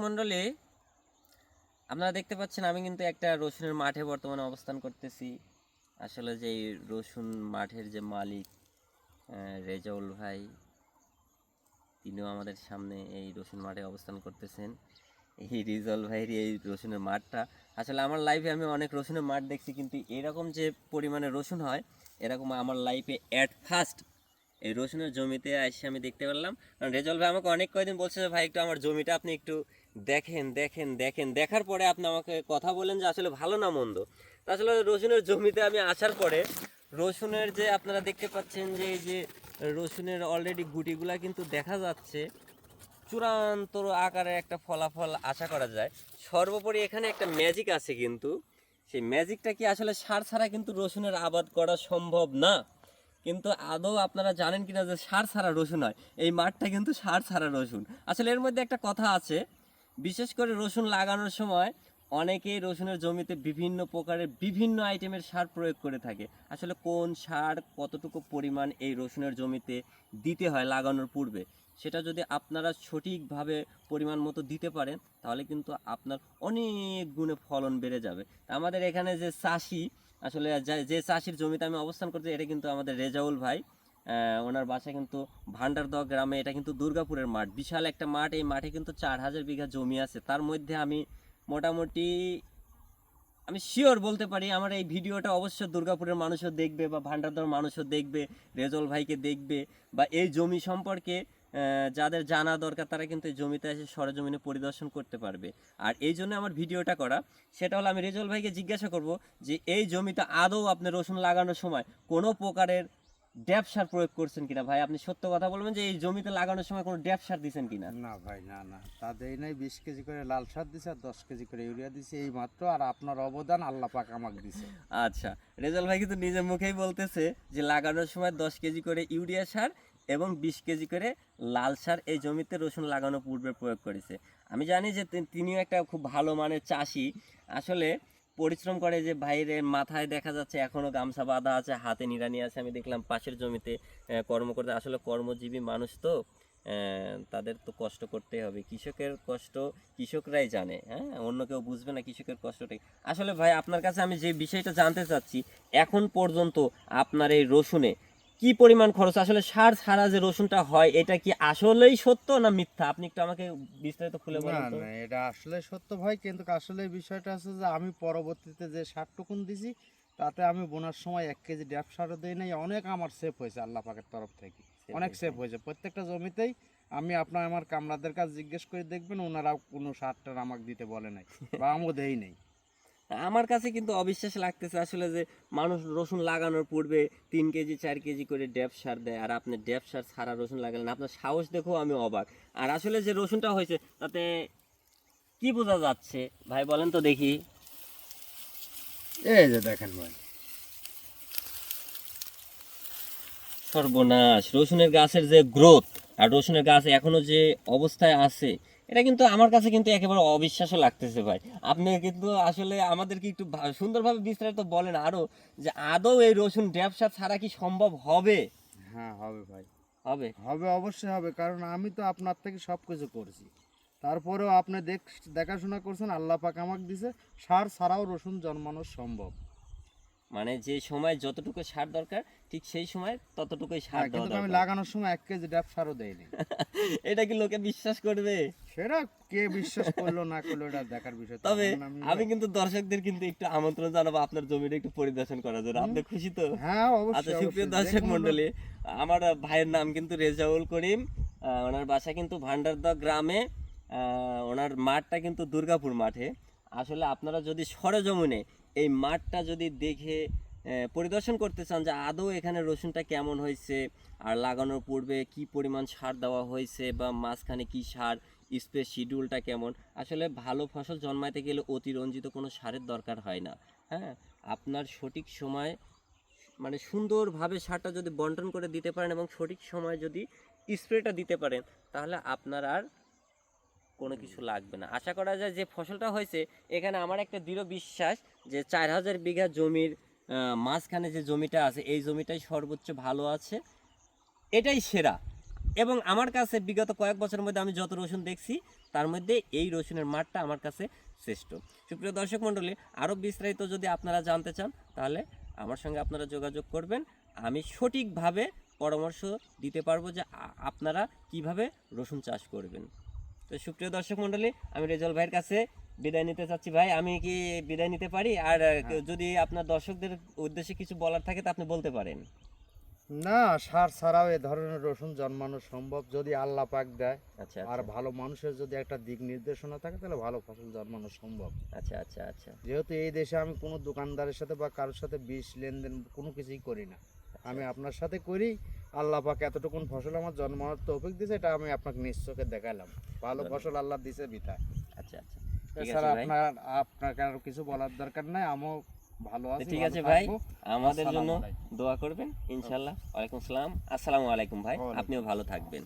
মণ্ডলী, আপনারা দেখতে পাচ্ছেন আমি কিন্তু একটা রসুনের মাঠে বর্তমানে অবস্থান করতেছি। আসলে যে এই রসুন মাঠের যে মালিক রেজাউল ভাই, তিনিও আমাদের সামনে এই রসুন মাঠে অবস্থান করতেছেন। এই রেজাউল ভাইয়ের এই রসুনের মাঠটা আসলে আমার লাইফে আমি অনেক রসুনের মাঠ দেখছি, কিন্তু এরকম যে পরিমাণে রসুন হয় এরকম আমার লাইফে অ্যাট ফার্স্ট এই রসুনের জমিতে এসে আমি দেখতে পারলাম। কারণ রেজাউল ভাই আমাকে অনেক কয়েকদিন বলছে যে ভাই একটু আমার জমিটা আপনি একটু দেখেন দেখেন দেখেন, দেখার পরে আপনি আমাকে কথা বলেন যে আসলে ভালো না মন্দ। তা আসলে রসুনের জমিতে আমি আসার পরে রসুনের যে আপনারা দেখতে পাচ্ছেন যে এই যে রসুনের অলরেডি গুটিগুলা কিন্তু দেখা যাচ্ছে, চূড়ান্ত আকারে একটা ফলাফল আশা করা যায়। সর্বোপরি এখানে একটা ম্যাজিক আছে, কিন্তু সেই ম্যাজিকটা কি আসলে সার ছাড়া কিন্তু রসুনের আবাদ করা সম্ভব না। কিন্তু আদৌ আপনারা জানেন কিনা যে সার ছাড়া রসুন হয়? এই মাঠটা কিন্তু সার ছাড়া রসুন। আসলে এর মধ্যে একটা কথা আছে, বিশেষ করে রসুন লাগানোর সময় অনেকেই রসুনের জমিতে বিভিন্ন প্রকারের বিভিন্ন আইটেমের সার প্রয়োগ করে থাকে। আসলে কোন সার কতটুকু পরিমাণ এই রসুনের জমিতে দিতে হয় লাগানোর পূর্বে, সেটা যদি আপনারা সঠিকভাবে পরিমাণ মতো দিতে পারেন তাহলে কিন্তু আপনার অনেক গুণে ফলন বেড়ে যাবে। আমাদের এখানে যে চাষি, আসলে যে চাষির জমিতে আমি অবস্থান করছি এটা কিন্তু আমাদের রেজাউল ভাই। ওনার বাসা কিন্তু ভান্ডারদহ গ্রামে। এটা কিন্তু দুর্গাপুরের মাঠ, বিশাল একটা মাঠ। এই মাঠে কিন্তু 4,000 বিঘা জমি আছে। তার মধ্যে আমি মোটামুটি আমি শিওর বলতে পারি আমার এই ভিডিওটা অবশ্য দুর্গাপুরের মানুষও দেখবে বা ভান্ডারদহ মানুষও দেখবে, রেজাউল ভাইকে দেখবে, বা এই জমি সম্পর্কে যাদের জানা দরকার তারা কিন্তু এই জমিতে এসে সরেজমিনে পরিদর্শন করতে পারবে। আর এই জন্য আমার ভিডিওটা করা, সেটা হলো আমি রেজাউল ভাইকে জিজ্ঞাসা করব যে এই জমিতে আদৌ আপনি রসুন লাগানোর সময় কোনো প্রকারের ড্যাপ সার প্রয়োগ করছেন কিনা। ভাই আপনি সত্য কথা বলবেন যে এই জমিতে লাগানোর সময় কোনো ড্যাপ সার দিয়েছেন কিনা? না ভাই, না না, তা দেই নাই। 20 কেজি করে লাল সার দিছে আর 10 কেজি করে ইউরিয়া দিছে, এই মাত্র। আর আপনার অবদান আল্লাহ পাক আমাকে দিছে। আচ্ছা, রেজাউল ভাই কিন্তু নিজের মুখেই বলতেছে যে লাগানোর সময় 10 কেজি করে ইউরিয়া সার এবং 20 কেজি করে লাল সার এই জমিতে রসুন লাগানো পূর্বে প্রয়োগ করেছে। আমি জানি যে তিনিও একটা খুব ভালো মানের চাষি। আসলে পরিশ্রম করে যে ভাইয়ের মাথায় দেখা যাচ্ছে এখনো গামছা বাঁধা আছে, হাতে নিড়ানি আছে। আমি দেখলাম পাশের জমিতে কর্ম করতে। আসলে কর্মজীবী মানুষ তো, তাদের তো কষ্ট করতেই হবে। কৃষকের কষ্ট কৃষকরাই জানে, হ্যাঁ, অন্য কেউ বুঝবে না কৃষকের কষ্টটাই। আসলে ভাই আপনার কাছে আমি যে বিষয়টা জানতে চাচ্ছি, এখন পর্যন্ত আপনার এই রসুনে কি পরিমাণ খরচ, আসলে সার ছাড়া যে রসুনটা হয় এটা কি আসলেই সত্য না মিথ্যা? আপনি একটু আমাকে বিস্তারিত খুলে না বলেন তো। না, এটা আসলে সত্য ভাই, কিন্তু আসলে বিষয়টা আছে যে আমি পরবর্তীতে যে সার টুকুন দিছি তাতে আমি বোনার সময় 1 কেজি ড্যাপ সারও দেই নাই। অনেক আমার সেভ হয়েছে আল্লাহ পাকের তরফ থেকে, Save অনেক হয়েছে। সেভ হয়েছে প্রত্যেকটা জমিতেই। আমি আপনার আমার কামলাদের কাছে জিজ্ঞেস করে দেখবেন, ওনারাও কোনো সার টার আমাকে দিতে বলে নাই বা আমিও দেই নাই। আমার কাছে কিন্তু অবিশ্বাস লাগতেছে আসলে যে মানুষ রসুন লাগানোর পূর্বে 3 কেজি 4 কেজি করে ড্যাপ সার দেয়, আর আপনি ড্যাপ সার ছাড়া রসুন লাগালেন। আপনার সাহস দেখেও আমি অবাক। আর আসলে যে রসুনটা হয়েছে তাতে কি বোঝা যাচ্ছে ভাই বলেন তো দেখি। এই যে দেখেন ভাই, সর্বনাশ! রসুনের গাছের যে গ্রোথ আর রসুনের গাছ এখনো যে অবস্থায় আছে, এটা কিন্তু আমার কাছে কিন্তু একেবারে অবিশ্বাস্য লাগতেছে ভাই। আপনি কিন্তু আসলে আমাদেরকে একটু সুন্দরভাবে বিস্তারিত বলেন আরো, যে আদৌ এই রসুন ব্যবসা ছাড়া কি সম্ভব হবে? হ্যাঁ হবে ভাই, হবে। হবে, অবশ্যই হবে। কারণ আমি তো আপনার থেকে সব কিছু করছি, তারপরেও আপনি দেখাশোনা করছেন, আল্লাহ পাক আমাকে দিছে। সার ছাড়াও রসুন জন্মানো সম্ভব। মানে যে সময় যতটুকু সার দরকার ঠিক সেই সময় ততটুকুই সার হ্যাঁ, দেওয়া কিন্তু আমি দরকার। লাগানোর সময় 1 কেজি ড্যাপ সারও দেয়নি। এটা কি লোকে বিশ্বাস করবে? সেটা কে বিশ্বাস করলো না করলো এটা দেখার বিষয়, তো তবে আমার নামই আমি ভাই। কিন্তু দর্শকদের কিন্তু একটু আমন্ত্রণ জানাবো আপনার জমিটা একটু পরিদর্শন করার জন্য। হুম, আপনি খুশি তো? হ্যাঁ আচ্ছা অবশ্যই সুপ্রিয় অবশ্যই, যে দর্শক কোনো লোক। মন্ডলী, আমার ভাইয়ের নাম কিন্তু রেজাউল করিম। ওনার বাসা কিন্তু ভান্ডারদহ গ্রামে। ওনার মাঠটা কিন্তু দুর্গাপুর মাঠে। আসলে আপনারা যদি সরেজমিনে এই মাঠটা যদি দেখে পরিদর্শন করতে চান যে আদৌ এখানে রসুনটা কেমন হয়েছে, আর লাগানোর পূর্বে কি পরিমাণ সার দেওয়া হয়েছে, বা মাঝখানে কি সার, স্প্রে শিডিউলটা কেমন, আসলে ভালো ফসল জন্মাতে গেলে অতিরঞ্জিত কোনো সারের দরকার হয় না। হ্যাঁ, আপনার সঠিক সময় মানে সুন্দরভাবে সারটা যদি বন্টন করে দিতে পারেন এবং সঠিক সময় যদি স্প্রেটা দিতে পারেন, তাহলে আপনার আর কোনো কিছু লাগবে না। আশা করা যায় যে ফসলটা হয়েছে, এখানে আমার একটা দৃঢ় বিশ্বাস যে 4,000 বিঘা জমির মাঝখানে যে জমিটা আছে এই জমিটাই সর্বোচ্চ ভালো আছে, এটাই সেরা। এবং আমার কাছে বিগত কয়েক বছরের মধ্যে আমি যত রসুন দেখছি তার মধ্যে এই রসুনের মাঠটা আমার কাছে শ্রেষ্ঠ। সুপ্রিয় দর্শক মণ্ডলী, আরও বিস্তারিত যদি আপনারা জানতে চান তাহলে আমার সঙ্গে আপনারা যোগাযোগ করবেন। আমি সঠিকভাবে পরামর্শ দিতে পারবো যে আপনারা কিভাবে রসুন চাষ করবেন। তো সুপ্রিয় দর্শক মণ্ডলী, আমি রেজাউল ভাইয়ের কাছে বিদায় নিতে চাচ্ছি। ভাই, আমি কি বিদায় নিতে পারি? আর যদি আপনার দর্শকদের উদ্দেশ্যে কিছু বলার থাকে তা আপনি বলতে পারেন। না, সার ছাড়াও এ ধরনের রসুন জন্মানো সম্ভব যদি আল্লাহ পাক দেয়। আচ্ছা আর আচ্ছা ভালো মানুষের যদি একটা দিক নির্দেশনা থাকে তাহলে ভালো ফসল জন্মানো সম্ভব। আচ্ছা আচ্ছা আচ্ছা যেহেতু এই দেশে আমি কোনো দোকানদারের সাথে বা কারোর সাথে বিষ লেনদেন কোনো কিছুই করি না, আমি আপনার সাথে করি। আল্লাহ পাক এতটুকুন ফসল আমার জন্মানোর তৌফিক দিয়েছে, এটা আমি আপনাকে নিশ্চয়কে দেখালাম। ভালো ফসল আল্লাহ দিছে বিধায়। আচ্ছা আচ্ছা ঠিক আছে এছাড়া ভাই। আপনাকে আর কিছু বলার দরকার নাই, আমিও ভালো তো আছি। ঠিক ভালো আছে ভাই, থাকবো। আমাদের জন্য আসসালামু আলাইকুম। দোয়া করবেন ইনশাল্লাহ। ওয়ালাইকুম সালাম, আসসালামু আলাইকুম ভাই, ওয়ালাইকুম আপনিও ভালো থাকবেন।